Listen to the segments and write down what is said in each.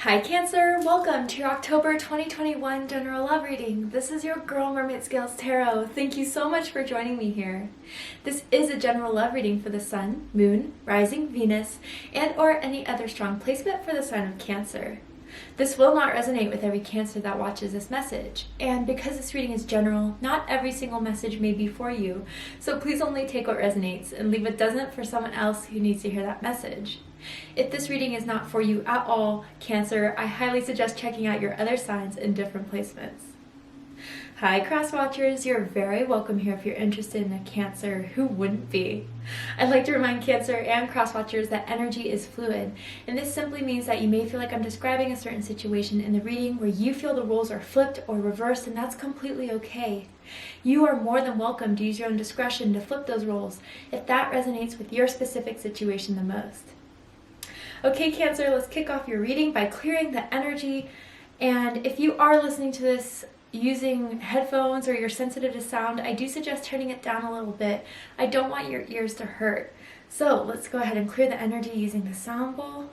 Hi Cancer, welcome to your October 2021 General Love Reading. This is your girl Mermaid Scales Tarot. Thank you so much for joining me here. This is a general love reading for the Sun, Moon, Rising, Venus, and or any other strong placement for the sign of Cancer. This will not resonate with every Cancer that watches this message, and because this reading is general, not every single message may be for you, so please only take what resonates and leave what doesn't for someone else who needs to hear that message. If this reading is not for you at all, Cancer, I highly suggest checking out your other signs in different placements. Hi cross watchers, you're very welcome here if you're interested in a Cancer. Who wouldn't be? I'd like to remind Cancer and cross watchers that energy is fluid, and this simply means that you may feel like I'm describing a certain situation in the reading where you feel the roles are flipped or reversed, and that's completely okay. You are more than welcome to use your own discretion to flip those roles if that resonates with your specific situation the most. Okay Cancer, let's kick off your reading by clearing the energy, and if you are listening to this using headphones or you're sensitive to sound, I do suggest turning it down a little bit. I don't want your ears to hurt. So let's go ahead and clear the energy using the sound bowl.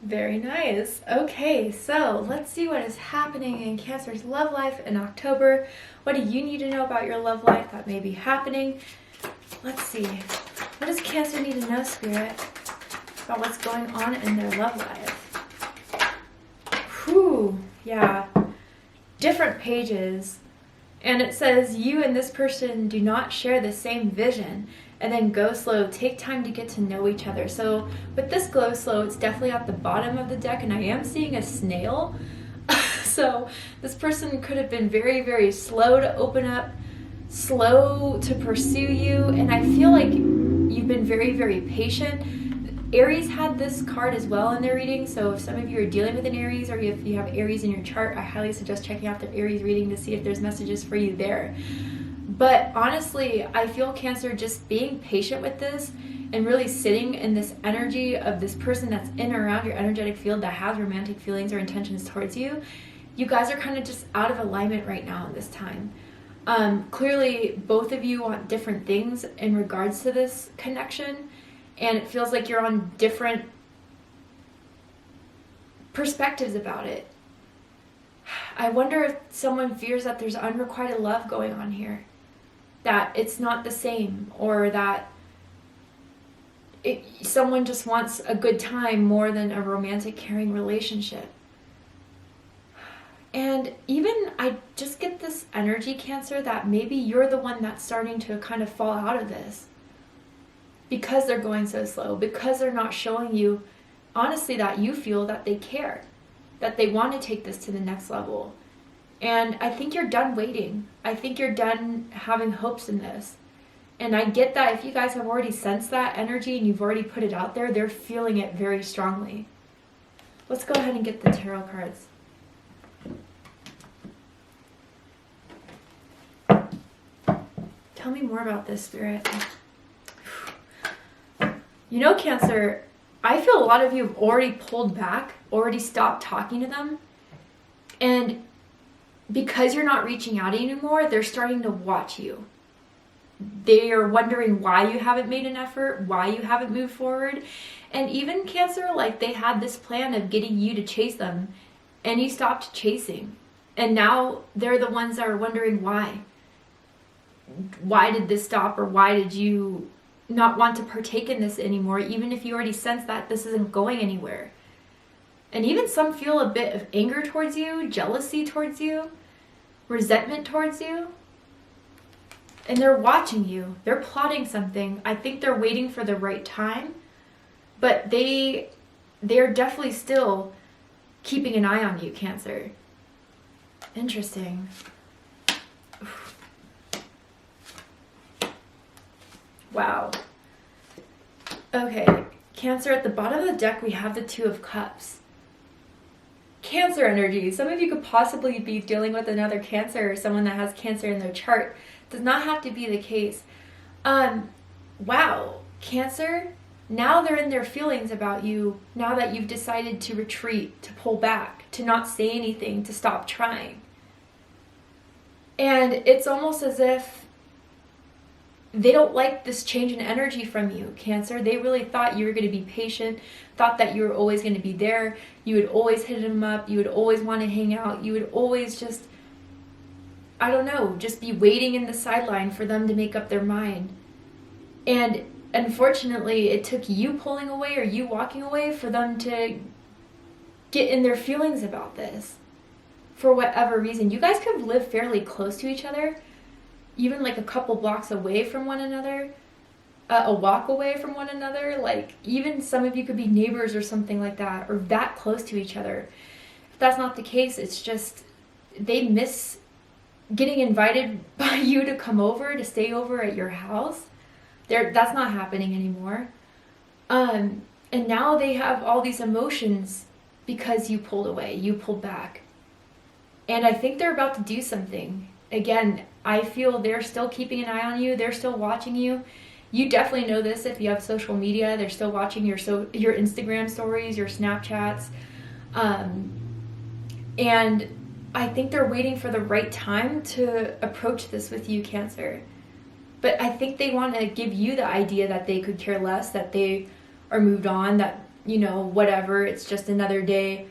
Very nice. Okay, so let's see what is happening in Cancer's love life in October. What do you need to know about your love life that may be happening? Let's see. What does Cancer need to know, Spirit, about what's going on in their love life? Whew, yeah. Different pages. And it says, you and this person do not share the same vision. And then go slow, take time to get to know each other. So with this go slow, it's definitely at the bottom of the deck, and I am seeing a snail. So this person could have been very, very slow to open up, slow to pursue you, and I feel like you've been very, very patient. Aries had this card as well in their reading, so if some of you are dealing with an Aries, or if you have Aries in your chart, I highly suggest checking out the Aries reading to see if there's messages for you there. But honestly, I feel Cancer just being patient with this and really sitting in this energy of this person that's in or around your energetic field that has romantic feelings or intentions towards you. You guys are kind of just out of alignment right now in this time. Clearly, both of you want different things in regards to this connection, and it feels like you're on different perspectives about it. I wonder if someone fears that there's unrequited love going on here. That it's not the same, or that someone just wants a good time more than a romantic, caring relationship. And even I just get this energy, Cancer, that maybe you're the one that's starting to kind of fall out of this because they're going so slow, because they're not showing you, honestly, that you feel that they care, that they want to take this to the next level. And I think you're done waiting. I think you're done having hopes in this. And I get that if you guys have already sensed that energy and you've already put it out there, they're feeling it very strongly. Let's go ahead and get the tarot cards. Tell me more about this, Spirit. You know, Cancer, I feel a lot of you have already pulled back, already stopped talking to them. And because you're not reaching out anymore, they're starting to watch you. They are wondering why you haven't made an effort, why you haven't moved forward. And even Cancer, like they had this plan of getting you to chase them, and you stopped chasing. And now they're the ones that are wondering why. Why did this stop, or why did you not want to partake in this anymore, even if you already sense that this isn't going anywhere? And even some feel a bit of anger towards you, jealousy towards you, resentment towards you. And they're watching you. They're plotting something. I think they're waiting for the right time. But they're definitely still keeping an eye on you, Cancer. Interesting. Wow. Okay, Cancer, at the bottom of the deck we have the Two of Cups. Cancer energy. Some of you could possibly be dealing with another Cancer or someone that has Cancer in their chart. Does not have to be the case. Wow, Cancer, now they're in their feelings about you, now that you've decided to retreat, to pull back, to not say anything, to stop trying. And it's almost as if they don't like this change in energy from you, Cancer. They really thought you were going to be patient, thought that you were always going to be there. You would always hit them up. You would always want to hang out. You would always just, I don't know, just be waiting in the sideline for them to make up their mind. And unfortunately, it took you pulling away or you walking away for them to get in their feelings about this. For whatever reason. You guys could live fairly close to each other, even like a couple blocks away from one another, a walk away from one another. Like, even some of you could be neighbors or something like that, or that close to each other. If that's not the case, it's just they miss getting invited by you to come over, to stay over at your house. That's not happening anymore. And now they have all these emotions because you pulled away, you pulled back. And I think they're about to do something. Again, I feel they're still keeping an eye on you. They're still watching you. You definitely know this if you have social media. They're still watching your Instagram stories, your Snapchats. And I think they're waiting for the right time to approach this with you, Cancer. But I think they want to give you the idea that they could care less, that they are moved on, that, you know, whatever, it's just another day.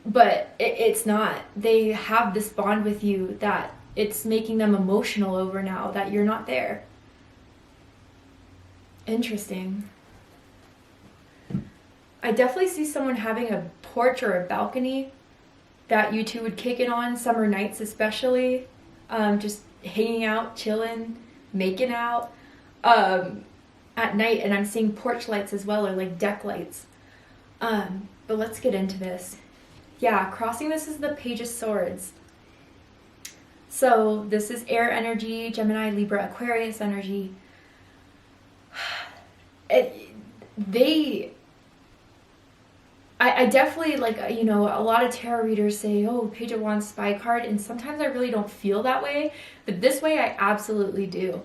But it's not. They have this bond with you that it's making them emotional over now that you're not there. Interesting. I definitely see someone having a porch or a balcony that you two would kick it on, summer nights especially. Just hanging out, chilling, making out at night. And I'm seeing porch lights as well, or like deck lights. But let's get into this. Yeah, crossing this is the Page of Swords. So this is air energy, Gemini, Libra, Aquarius energy. I definitely, like, you know, a lot of tarot readers say, oh, Page of Wands spy card, and sometimes I really don't feel that way, but this way I absolutely do.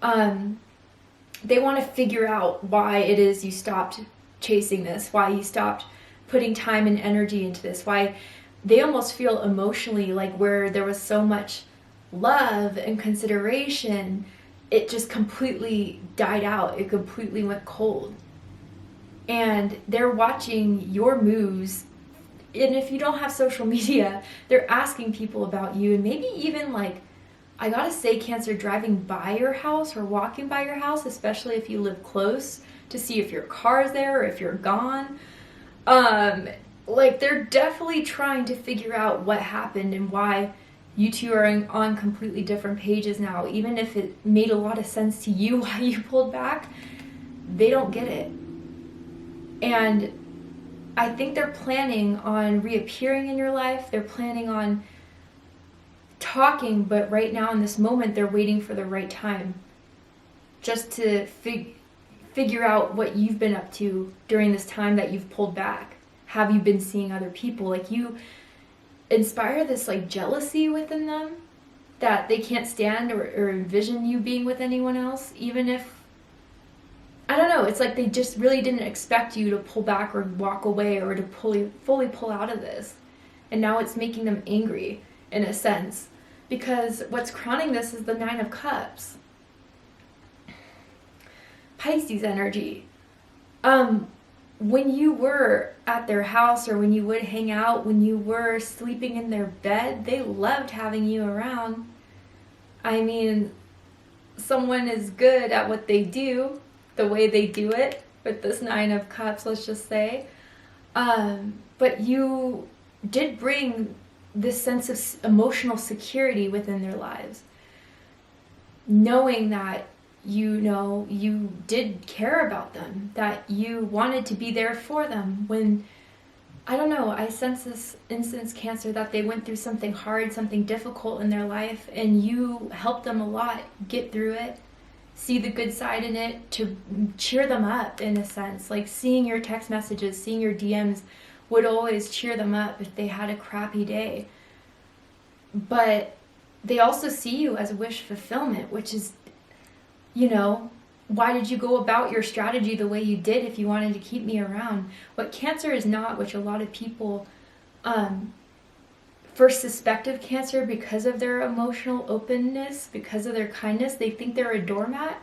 They want to figure out why it is you stopped chasing this, why you stopped putting time and energy into this, why they almost feel emotionally like where there was so much love and consideration, it just completely died out. It completely went cold. And they're watching your moves. And if you don't have social media, they're asking people about you. And maybe even, like, I gotta say, Cancer, driving by your house or walking by your house, especially if you live close, to see if your car's there or if you're gone. Like, they're definitely trying to figure out what happened and why you two are on completely different pages now. Even if it made a lot of sense to you why you pulled back, they don't get it. And I think they're planning on reappearing in your life. They're planning on talking, but right now in this moment, they're waiting for the right time just to figure out what you've been up to during this time that you've pulled back. Have you been seeing other people? Like, you inspire this, like, jealousy within them that they can't stand or envision you being with anyone else, even if, I don't know, it's like they just really didn't expect you to pull back or walk away or to fully pull out of this. And now it's making them angry, in a sense, because what's crowning this is the Nine of Cups. Pisces energy. When you were at their house or when you would hang out, when you were sleeping in their bed, they loved having you around. I mean, someone is good at what they do, the way they do it, with this Nine of Cups, let's just say. But you did bring this sense of emotional security within their lives. Knowing that, you know, you did care about them, that you wanted to be there for them when, I don't know, I sense this instance, Cancer, that they went through something hard, something difficult in their life, and you helped them a lot get through it, see the good side in it, to cheer them up, in a sense, like seeing your text messages, seeing your DMs would always cheer them up if they had a crappy day. But they also see you as wish fulfillment, which is, you know, why did you go about your strategy the way you did if you wanted to keep me around? What Cancer is not, which a lot of people first suspect of Cancer because of their emotional openness, because of their kindness, they think they're a doormat.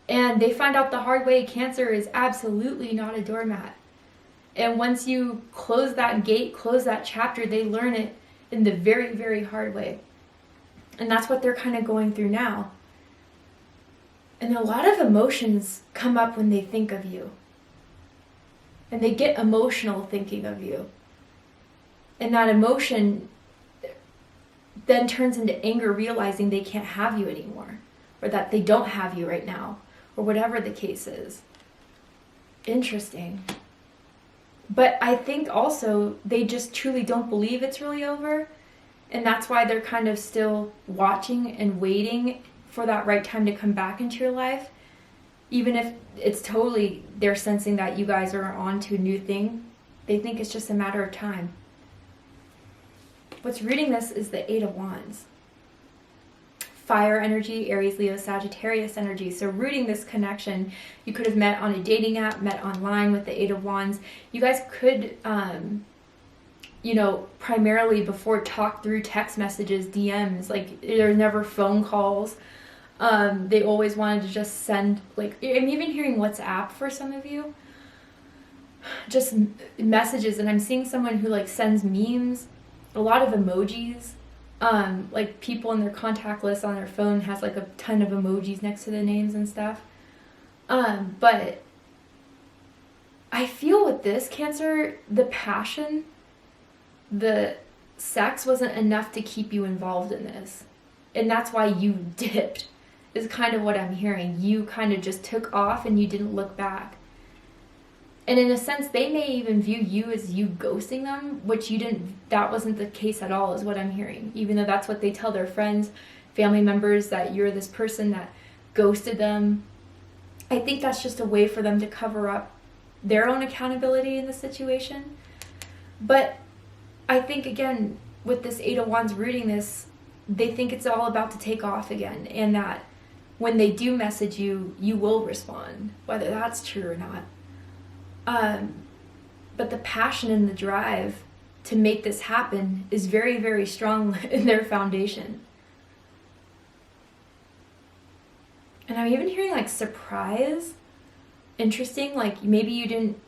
And they find out the hard way Cancer is absolutely not a doormat. And once you close that gate, close that chapter, they learn it in the very, very hard way. And that's what they're kind of going through now. And a lot of emotions come up when they think of you. And they get emotional thinking of you. And that emotion then turns into anger, realizing they can't have you anymore, or that they don't have you right now, or whatever the case is. Interesting. But I think also they just truly don't believe it's really over, and that's why they're kind of still watching and waiting for that right time to come back into your life, even if it's totally they're sensing that you guys are on to a new thing. They think it's just a matter of time. What's reading this is the Eight of Wands. Fire energy, Aries, Leo, Sagittarius energy. So rooting this connection, you could have met on a dating app, met online with the Eight of Wands. You guys could, you know, primarily before talk through text messages, DMs. Like, there's never phone calls. They always wanted to just send, like, I'm even hearing WhatsApp for some of you. Just messages, and I'm seeing someone who, like, sends memes, a lot of emojis. Like, people in their contact list on their phone has like a ton of emojis next to the names and stuff. But I feel with this Cancer, the passion, the sex wasn't enough to keep you involved in this. And that's why you dipped, is kind of what I'm hearing. You kind of just took off and you didn't look back. And in a sense, they may even view you as you ghosting them, which you didn't, that wasn't the case at all, is what I'm hearing. Even though that's what they tell their friends, family members, that you're this person that ghosted them. I think that's just a way for them to cover up their own accountability in the situation. But I think, again, with this Eight of Wands rooting this, they think it's all about to take off again. And that when they do message you, you will respond, whether that's true or not. But the passion and the drive to make this happen is very, very strong in their foundation. And I'm even hearing like surprise. Interesting, like maybe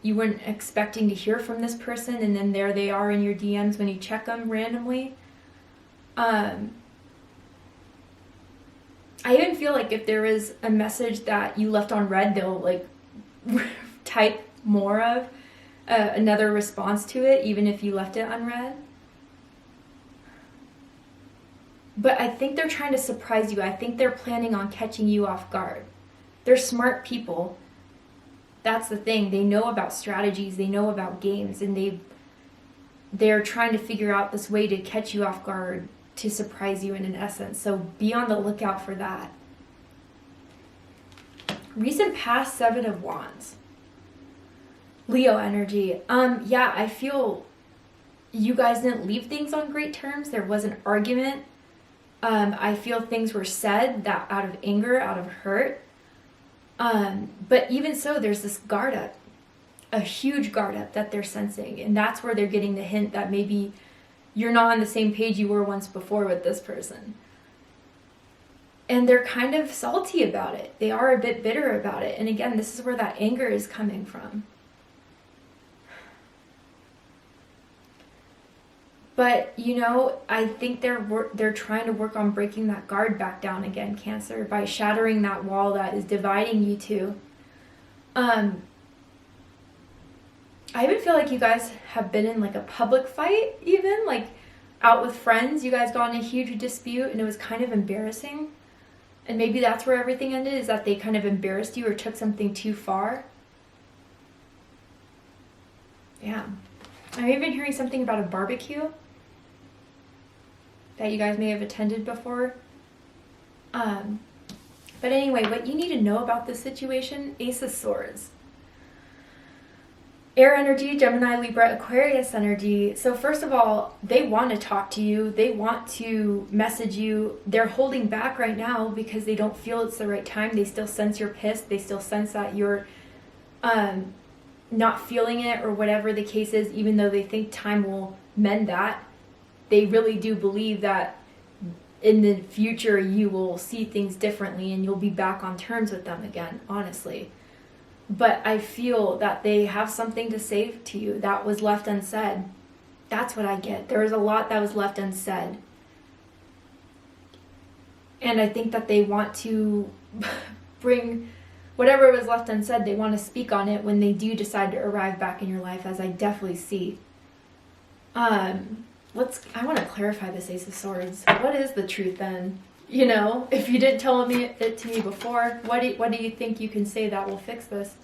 you weren't expecting to hear from this person, and then there they are in your DMs when you check them randomly. I even feel like if there is a message that you left on read, they'll like type more of another response to it, even if you left it unread. But I think they're trying to surprise you. I think they're planning on catching you off guard. They're smart people. That's the thing. They know about strategies, they know about games, and they're trying to figure out this way to catch you off guard, to surprise you in an essence. So be on the lookout for that. Recent past, Seven of Wands. Leo energy. Yeah, I feel you guys didn't leave things on great terms. There was an argument. I feel things were said that out of anger, out of hurt. But even so, there's this guard up, a huge guard up that they're sensing. And that's where they're getting the hint that maybe you're not on the same page you were once before with this person. And they're kind of salty about it. They are a bit bitter about it. And again, this is where that anger is coming from. But, you know, I think they're trying to work on breaking that guard back down again, Cancer, by shattering that wall that is dividing you two. I even feel like you guys have been in like a public fight, even like out with friends. You guys got in a huge dispute and it was kind of embarrassing. And maybe that's where everything ended, is that they kind of embarrassed you or took something too far. Yeah. I'm even hearing something about a barbecue that you guys may have attended before. But anyway, what you need to know about this situation, Ace of Swords. Air energy, Gemini, Libra, Aquarius energy. So first of all, they want to talk to you. They want to message you. They're holding back right now because they don't feel it's the right time. They still sense you're pissed. They still sense that you're not feeling it or whatever the case is, even though they think time will mend that. They really do believe that in the future you will see things differently and you'll be back on terms with them again, honestly. But I feel that they have something to say to you that was left unsaid. That's what I get. There was a lot that was left unsaid. And I think that they want to bring whatever was left unsaid, they want to speak on it when they do decide to arrive back in your life, as I definitely see. I want to clarify this Ace of Swords. What is the truth then? You know, if you didn't tell it to me before, what do you think you can say that will fix this?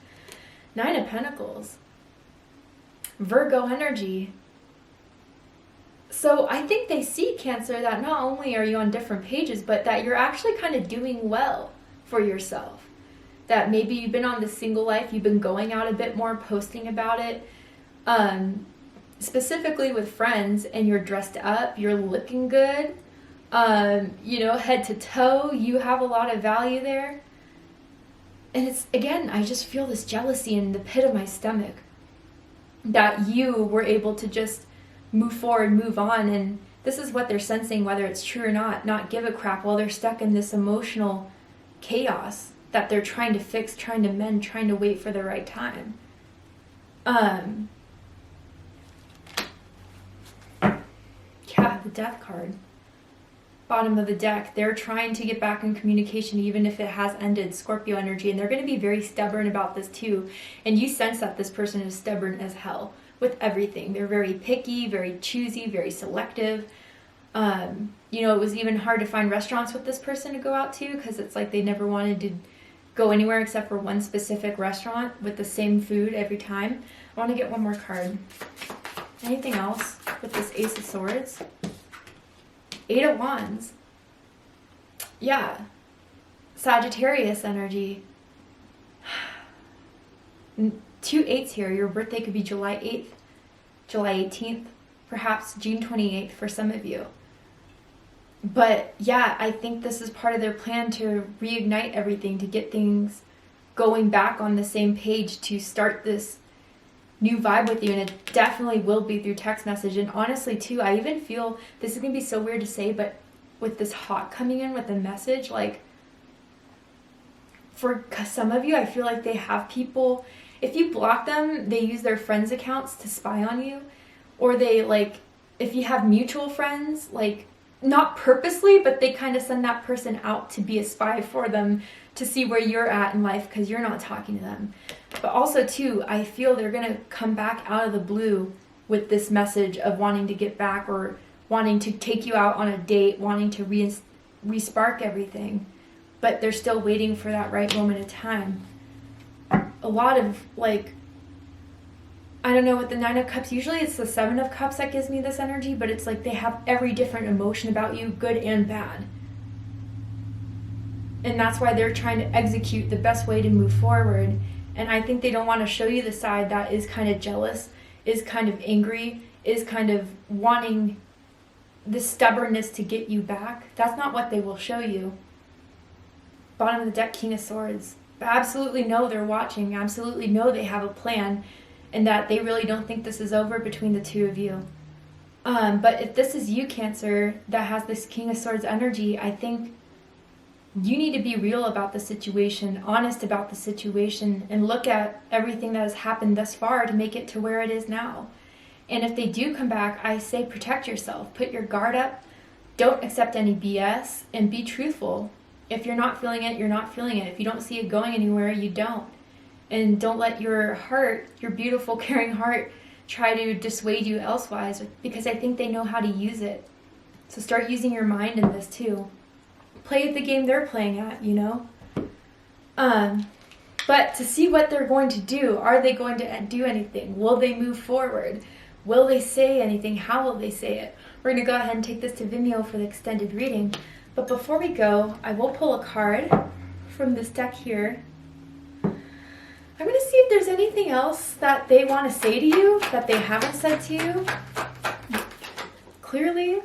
9 of Pentacles. Virgo energy. So I think they see, Cancer, that not only are you on different pages, but that you're actually kind of doing well for yourself. That maybe you've been on the single life, you've been going out a bit more, posting about it, specifically with friends, and you're dressed up, you're looking good. You know, head to toe, you have a lot of value there. And it's, again, I just feel this jealousy in the pit of my stomach that you were able to just move forward, move on. And this is what they're sensing, whether it's true or not give a crap while they're stuck in this emotional chaos that they're trying to fix, trying to mend, trying to wait for the right time. Yeah, the Death card. Bottom of the deck, they're trying to get back in communication even if it has ended. Scorpio energy, and they're going to be very stubborn about this too. And you sense that this person is stubborn as hell with everything. They're very picky, very choosy, very selective. You know, it was even hard to find restaurants with this person to go out to because it's like they never wanted to go anywhere except for one specific restaurant with the same food every time. I want to get one more card. Anything else with this Ace of Swords? 8 of Wands. Yeah. Sagittarius energy. 2 8s here. Your birthday could be July 8th, July 18th, perhaps June 28th for some of you. But yeah, I think this is part of their plan to reignite everything, to get things going back on the same page, to start this new vibe with you. And it definitely will be through text message. And honestly too, I even feel, this is gonna be so weird to say, but with this hawk coming in with a message, like for some of you, I feel like they have people, if you block them, they use their friends' accounts to spy on you. Or they, like, if you have mutual friends, like, not purposely, but they kind of send that person out to be a spy for them, to see where you're at in life because you're not talking to them. But also too, I feel they're going to come back out of the blue with this message of wanting to get back or wanting to take you out on a date, wanting to re-spark everything. But they're still waiting for that right moment of time. A lot of, like, I don't know, with the 9 of Cups, usually it's the 7 of Cups that gives me this energy, but it's like they have every different emotion about you, good and bad. And that's why they're trying to execute the best way to move forward. And I think they don't want to show you the side that is kind of jealous, is kind of angry, is kind of wanting the stubbornness to get you back. That's not what they will show you. Bottom of the deck, King of Swords. Absolutely know they're watching, absolutely know they have a plan, and that they really don't think this is over between the two of you. But if this is you, Cancer, that has this King of Swords energy, I think you need to be real about the situation, honest about the situation, and look at everything that has happened thus far to make it to where it is now. And if they do come back, I say protect yourself. Put your guard up. Don't accept any BS, and be truthful. If you're not feeling it, you're not feeling it. If you don't see it going anywhere, you don't. And don't let your heart, your beautiful, caring heart, try to dissuade you elsewise, because I think they know how to use it. So start using your mind in this too. Play the game they're playing at, you know? But to see what they're going to do, are they going to do anything? Will they move forward? Will they say anything? How will they say it? We're going to go ahead and take this to Vimeo for the extended reading. But before we go, I will pull a card from this deck here. I'm going to see if there's anything else that they want to say to you that they haven't said to you. Clearly.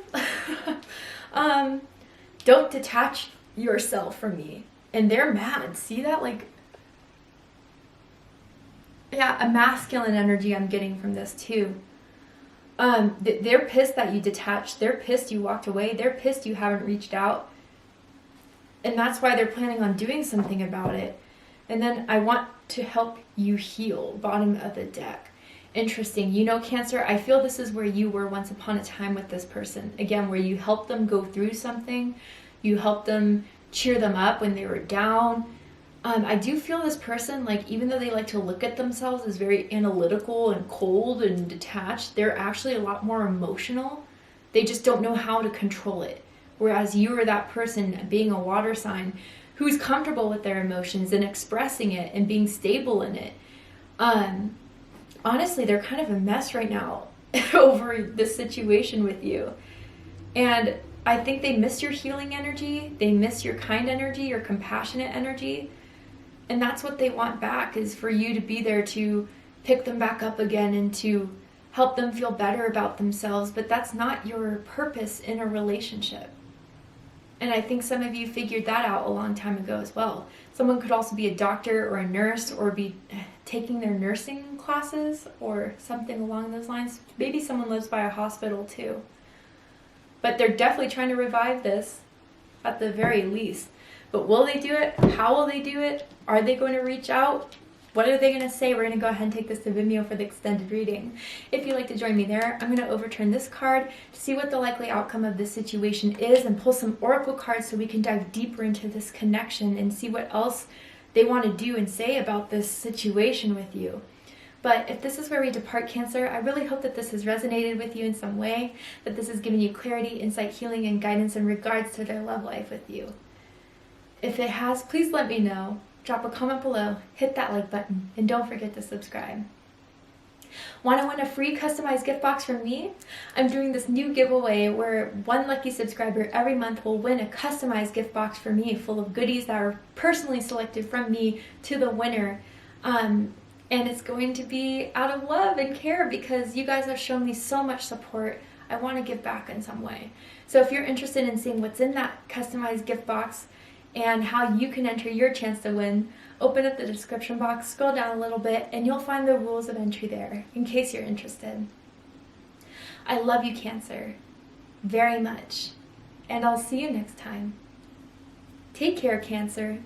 Don't detach yourself from me. And they're mad. See that? Like, yeah, a masculine energy I'm getting from this too. They're pissed that you detached. They're pissed you walked away. They're pissed you haven't reached out. And that's why they're planning on doing something about it. And then I want to help you heal. Bottom of the deck. Interesting. You know, Cancer, I feel this is where you were once upon a time with this person. Again, where you helped them go through something. You helped them cheer them up when they were down. I do feel this person, like, even though they like to look at themselves as very analytical and cold and detached, they're actually a lot more emotional. They just don't know how to control it. Whereas you are that person, being a water sign, who's comfortable with their emotions and expressing it and being stable in it. Honestly, they're kind of a mess right now over this situation with you. And I think they miss your healing energy. They miss your kind energy, your compassionate energy. And that's what they want back, is for you to be there to pick them back up again and to help them feel better about themselves. But that's not your purpose in a relationship. And I think some of you figured that out a long time ago as well. Someone could also be a doctor or a nurse or be taking their nursing classes or something along those lines. Maybe someone lives by a hospital too. But they're definitely trying to revive this at the very least. But will they do it? How will they do it? Are they going to reach out? What are they going to say? We're going to go ahead and take this to Vimeo for the extended reading. If you'd like to join me there, I'm going to overturn this card to see what the likely outcome of this situation is and pull some oracle cards so we can dive deeper into this connection and see what else they want to do and say about this situation with you. But if this is where we depart, Cancer, I really hope that this has resonated with you in some way, that this has given you clarity, insight, healing, and guidance in regards to their love life with you. If it has, please let me know. Drop a comment below, hit that like button, and don't forget to subscribe. Want to win a free customized gift box from me? I'm doing this new giveaway where one lucky subscriber every month will win a customized gift box for me full of goodies that are personally selected from me to the winner. And it's going to be out of love and care because you guys have shown me so much support. I want to give back in some way. So if you're interested in seeing what's in that customized gift box and how you can enter your chance to win, open up the description box, scroll down a little bit, and you'll find the rules of entry there in case you're interested. I love you, Cancer, very much, and I'll see you next time. Take care, Cancer.